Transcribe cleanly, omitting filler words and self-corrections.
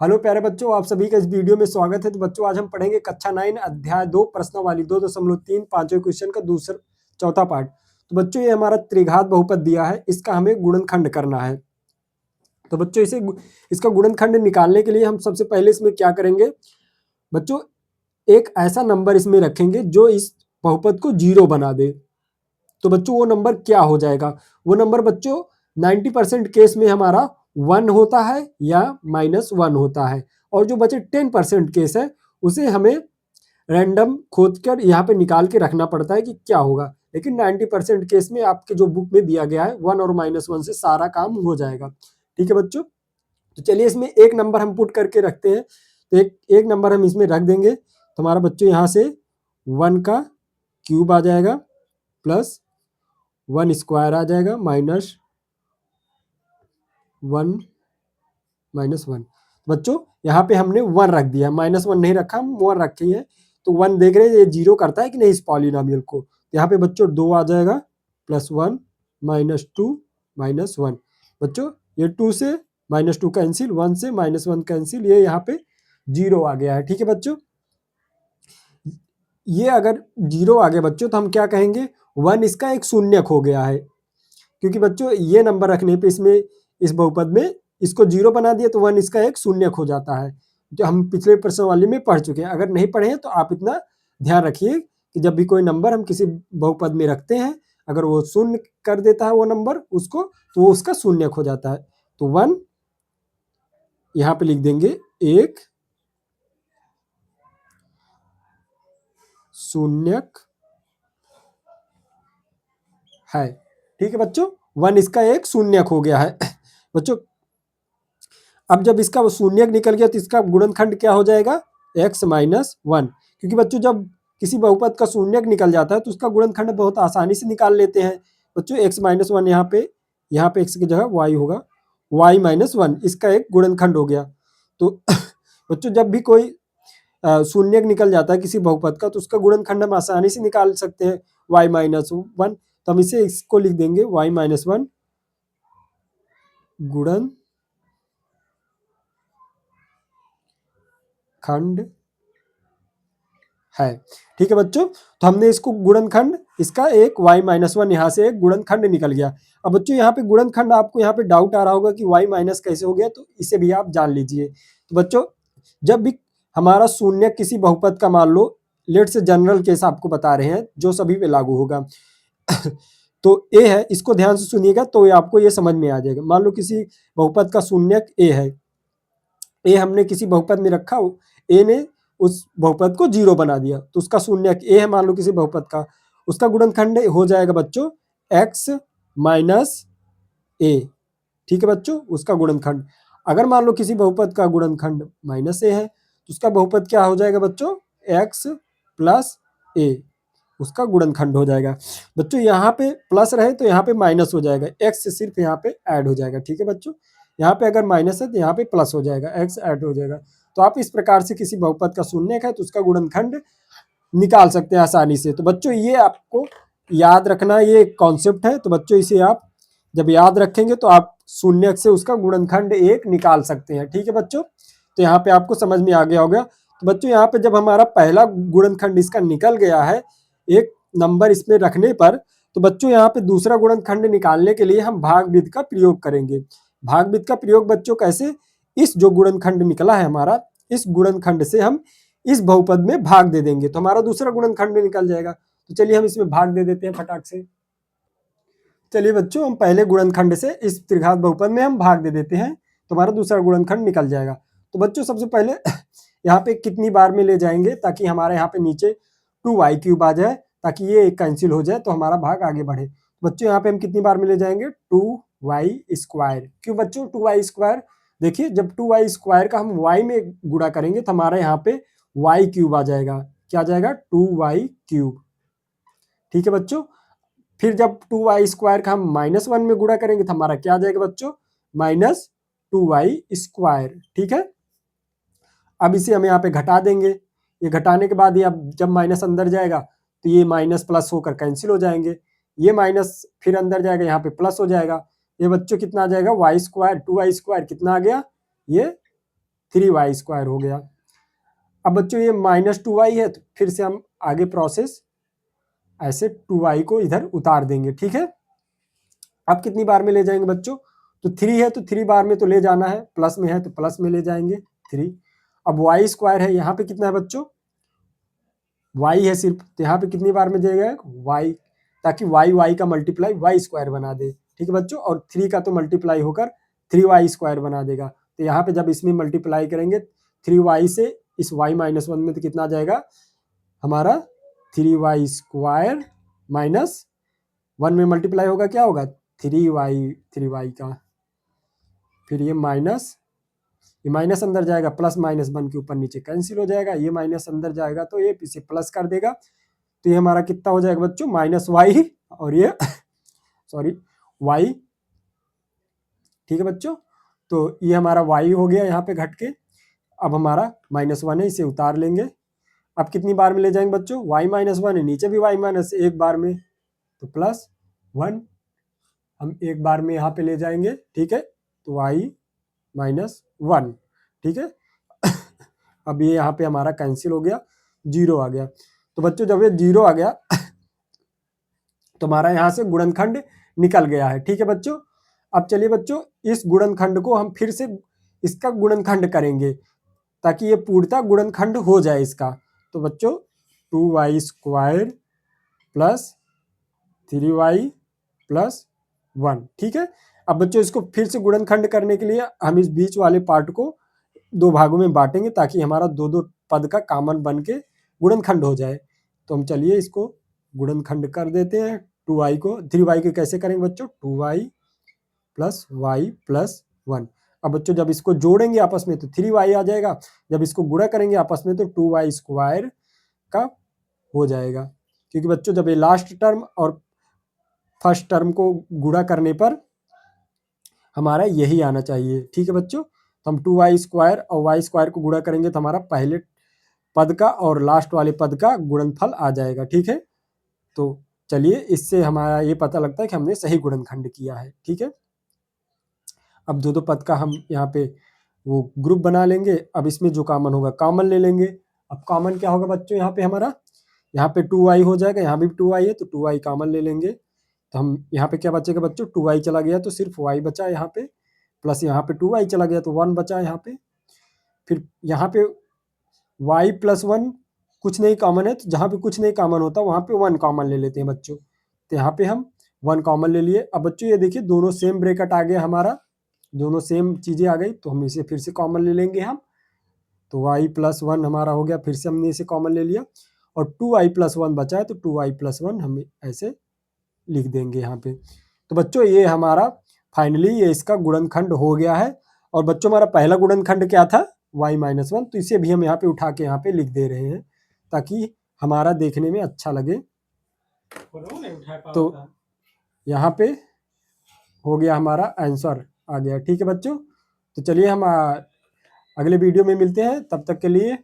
Hello प्यारे बच्चों, आप सभी का इस वीडियो में स्वागत है। तो बच्चों आज हम पढ़ेंगे कक्षा 9 अध्याय 2 प्रश्नों वाली 2.3 पांचवें क्वेश्चन का दूसरा चौथा पार्ट। तो बच्चों ये हमारा त्रिघात बहुपद दिया है, इसका हमें गुणनखंड करना है। तो बच्चों इसका गुणनखंड निकालने के लिए हम सबसे पहले इसमें क्या करेंगे बच्चों, एक ऐसा नंबर इसमें रखेंगे जो इस बहुपद को जीरो बना दे। तो बच्चों वो नंबर क्या हो जाएगा? वो नंबर बच्चों 90% केस में हमारा 1 होता है या -1 होता है, और जो बचे 10% केस है उसे हमें रैंडम खोद कर यहाँ पे निकाल के रखना पड़ता है कि क्या होगा। लेकिन 90% केस में आपके जो बुक में दिया गया है 1 और -1 से सारा काम हो जाएगा। ठीक है बच्चों, तो चलिए इसमें एक नंबर हम पुट करके रखते हैं। तो एक नंबर हम इसमें रख देंगे। तो हमारा बच्चों यहाँ से 1 का क्यूब आ जाएगा प्लस 1 स्क्वायर आ जाएगा माइनस 1 -1। बच्चों यहाँ पे हमने 1 रख दिया, -1 नहीं रखा, हम 1 रखे हैं। तो 1 देख रहे हैं ये जीरो करता है कि नहीं इस पॉलिनोमियल को। तो यहाँ पे बच्चों 2 आ जाएगा +1 -2 -1। बच्चों ये 2 से -2 कैंसिल, 1 से -1 कैंसिल, ये यहाँ पे 0 आ गया है। ठीक है बच्चों, ये अगर 0 आ गया बच्चों तो हम क्या कहेंगे, 1 इसका एक शून्यक हो गया है। क्योंकि बच्चों ये नंबर रखने पे इसमें इस बहुपद में इसको 0 बना दिया तो 1 इसका एक शून्यक हो जाता है, जो हम पिछले प्रश्न वाले में पढ़ चुके हैं। अगर नहीं पढ़े हैं तो आप इतना ध्यान रखिए कि जब भी कोई नंबर हम किसी बहुपद में रखते हैं, अगर वो शून्य कर देता है वो नंबर उसको, तो वो उसका शून्यक हो जाता है। तो 1 यहाँ पे लिख देंगे, एक शून्यक है। ठीक है बच्चों, 1 इसका एक शून्यक हो गया है। बच्चों अब जब इसका शून्यक निकल गया तो इसका गुणनखंड क्या हो जाएगा, x - 1। क्योंकि बच्चों जब किसी बहुपद का शून्यक निकल जाता है तो उसका गुणनखंड बहुत आसानी से निकाल लेते हैं। बच्चों x - 1 यहाँ पे x की जगह y होगा, y - 1 इसका एक गुणनखंड हो गया। तो बच्चों जब भी कोई शून्यक निकल जाता है किसी बहुपद का तो उसका गुणनखंड हम आसानी से निकाल सकते हैं, y - 1। तो हम इसे इसको लिख देंगे y - 1 गुणन खंड है। ठीक है बच्चों, तो हमने इसको गुणनखंड, इसका एक y - 1 यहाँ से एक गुणनखंड निकल गया। अब बच्चों यहाँ पे गुणनखंड, आपको यहाँ पे डाउट आ रहा होगा कि y माइनस कैसे हो गया, तो इसे भी आप जान लीजिए। तो बच्चों जब भी हमारा शून्य किसी बहुपद का, मान लो लेट से जनरल केस आपको बता रहे हैं जो सभी पे लागू होगा। तो a है, इसको ध्यान से सुनिएगा तो आपको ये समझ में आ जाएगा। मान लो किसी बहुपद का शून्यक a है, ए हमने किसी बहुपद में रखा, ए ने उस बहुपद को 0 बना दिया तो उसका शून्यक ए है, मान लो किसी बहुपद का, उसका गुणनखंड हो जाएगा बच्चों x - a। ठीक है बच्चों, उसका गुणनखंड। अगर मान लो किसी बहुपद का गुणनखंड -a है तो उसका बहुपद क्या हो जाएगा बच्चों, x + a, उसका गुणनखंड हो जाएगा। बच्चों यहाँ पे प्लस रहे तो यहाँ पे माइनस हो जाएगा, x सिर्फ यहाँ पे ऐड हो जाएगा। ठीक है बच्चों, यहाँ पे अगर माइनस है तो यहाँ पे प्लस हो जाएगा, x ऐड हो जाएगा। तो आप इस प्रकार से किसी बहुपद का शून्यक है तो उसका गुणनखंड निकाल सकते हैं आसानी से। तो बच्चों ये आपको याद रखना, ये कॉन्सेप्ट है। तो बच्चों इसे आप जब याद रखेंगे तो आप शून्यक से उसका गुणनखंड एक निकाल सकते हैं। ठीक है बच्चों, तो यहाँ पे आपको समझ में आ गया होगा। तो बच्चों यहाँ पे जब हमारा पहला गुणनखंड इसका निकल गया है एक नंबर इसमें रखने पर, तो बच्चों यहाँ पे दूसरा गुणनखंड निकालने के लिए हम भागविधि का प्रयोग करेंगे। भागविधि का प्रयोग बच्चों कैसे, इस जो गुणनखंड निकला है हमारा, इस गुणनखंड से हम इस बहुपद में भाग दे देंगे तो हमारा दूसरा गुणनखंड निकल जाएगा। तो चलिए हम इसमें भाग दे देते हैं फटाक से। चलिए बच्चों हम पहले गुणनखंड से इस त्रिघात बहुपद में हम भाग दे देते हैं तो हमारा दूसरा गुणनखंड निकल जाएगा। तो बच्चों सबसे पहले यहाँ पे कितनी बार में ले जाएंगे ताकि हमारे यहाँ पे नीचे 2y³ आ जाए, ताकि ये कैंसिल हो जाए तो हमारा भाग आगे बढ़े। बच्चों यहाँ पे हम कितनी बार में ले जाएंगे, 2y²। क्यों बच्चों 2y²? देखिए जब 2y² का हम y में गुणा करेंगे तो हमारे यहाँ पे y³ आ जाएगा। क्या आ जाएगा, 2y³। ठीक है बच्चों, फिर जब 2y² का हम -1 में गुणा करेंगे तो हमारा क्या आ जाएगा बच्चों, -2y²। ठीक है, अब इसे हम यहाँ पे घटा देंगे। ये घटाने के बाद ये अब जब माइनस अंदर जाएगा तो ये माइनस प्लस होकर कैंसिल हो जाएंगे, ये माइनस फिर अंदर जाएगा यहाँ पे प्लस हो जाएगा। ये बच्चों कितना आ जाएगा, y², 2y² कितना आ गया, ये 3y² हो गया। अब बच्चों ये -2y है, तो फिर से हम आगे प्रोसेस ऐसे 2y को इधर उतार देंगे, ठीक है। अब कितनी बार में ले जाएंगे बच्चों, तो 3 है तो 3 बार में तो ले जाना है, प्लस में है तो प्लस में ले जाएंगे 3। अब y² है, यहाँ पे कितना है बच्चों, y है सिर्फ, तो यहाँ पे कितनी बार में जाएगा y, ताकि y का मल्टीप्लाई y² बना दे, ठीक है बच्चों। और 3 का तो मल्टीप्लाई होकर 3y² बना देगा। तो यहाँ पे जब इसमें मल्टीप्लाई करेंगे 3y से इस y - 1 में, तो कितना आ जाएगा हमारा 3y² माइनस 1 में मल्टीप्लाई होगा, क्या होगा 3y का, फिर ये माइनस, ये माइनस अंदर जाएगा, प्लस माइनस 1 के ऊपर नीचे कैंसिल हो जाएगा, ये माइनस अंदर जाएगा तो ये इसे प्लस कर देगा। तो ये हमारा कितना हो जाएगा बच्चों -y, और ये सॉरी y, ठीक है बच्चों। तो ये हमारा y हो गया यहाँ पे घट के। अब हमारा -1 है, इसे उतार लेंगे। अब कितनी बार में ले जाएंगे बच्चों, y - 1 है, नीचे भी y - एक बार में, तो +1 हम एक बार में यहाँ पे ले जाएंगे, ठीक है। तो y - 1, ठीक है। अब ये यहाँ पे हमारा कैंसिल हो गया, 0 आ गया। तो बच्चों जब ये 0 आ गया तो हमारा यहाँ से गुणनखंड निकल गया है, ठीक है बच्चों। अब चलिए बच्चों, इस गुणनखंड को हम फिर से इसका गुणनखंड करेंगे, ताकि ये पूर्णतः गुणनखंड हो जाए इसका। तो बच्चों 2y² प्लस 3y प्लस 1, ठीक है। अब बच्चों इसको फिर से गुणनखंड करने के लिए हम इस बीच वाले पार्ट को 2 भागों में बांटेंगे, ताकि हमारा 2 पद का कॉमन बन के गुणनखंड हो जाए। तो हम चलिए इसको गुणनखंड कर देते हैं। 2y को 3y को कैसे करेंगे बच्चों, 2y प्लस y प्लस 1। अब बच्चों जब इसको जोड़ेंगे आपस में तो 3y आ जाएगा, जब इसको गुणा करेंगे आपस में तो 2y² का हो जाएगा। क्योंकि बच्चों जब ये लास्ट टर्म और फर्स्ट टर्म को गुणा करने पर हमारा यही आना चाहिए, ठीक है बच्चों। तो हम 2y² और y² को गुणा करेंगे तो हमारा पहले पद का और लास्ट वाले पद का गुणनफल आ जाएगा, ठीक है। तो चलिए इससे हमारा ये पता लगता है कि हमने सही गुणनखंड किया है, ठीक है। अब 2 पद का हम यहाँ पे वो ग्रुप बना लेंगे। अब इसमें जो कॉमन होगा कॉमन ले लेंगे। अब कॉमन क्या होगा बच्चों, यहाँ पे हमारा, यहाँ पे 2y हो जाएगा, यहाँ भी 2y है तो 2y कॉमन ले लेंगे। तो हम यहाँ पे क्या बचेगा बच्चों, 2y चला गया तो सिर्फ y बचा यहाँ पे, प्लस यहाँ पे 2y चला गया तो 1 बचा यहाँ पे। फिर यहाँ पे y प्लस 1 कुछ नहीं कॉमन है, तो जहाँ पे कुछ नहीं कॉमन होता वहाँ पे 1 कॉमन ले लेते हैं बच्चों। तो यहाँ पे हम 1 कॉमन ले लिए। अब बच्चों ये देखिए दोनों सेम ब्रैकेट आ गया हमारा, दोनों सेम चीज़ें आ गई, तो हम इसे फिर से कॉमन ले लेंगे हम। तो y प्लस 1 हमारा हो गया, फिर से हमने इसे कॉमन ले लिया, और 2y प्लस 1 बचा है तो 2y प्लस 1 हम ऐसे लिख देंगे यहाँ पे। तो बच्चों ये हमारा फाइनली ये इसका गुणनखंड हो गया है। और बच्चों हमारा पहला गुणनखंड क्या था, y - 1, तो इसे भी हम यहाँ पे उठा के यहाँ पे लिख दे रहे हैं, ताकि हमारा देखने में अच्छा लगे। तो यहाँ पे हो गया, हमारा आंसर आ गया, ठीक है बच्चों। तो चलिए हम अगले वीडियो में मिलते हैं, तब तक के लिए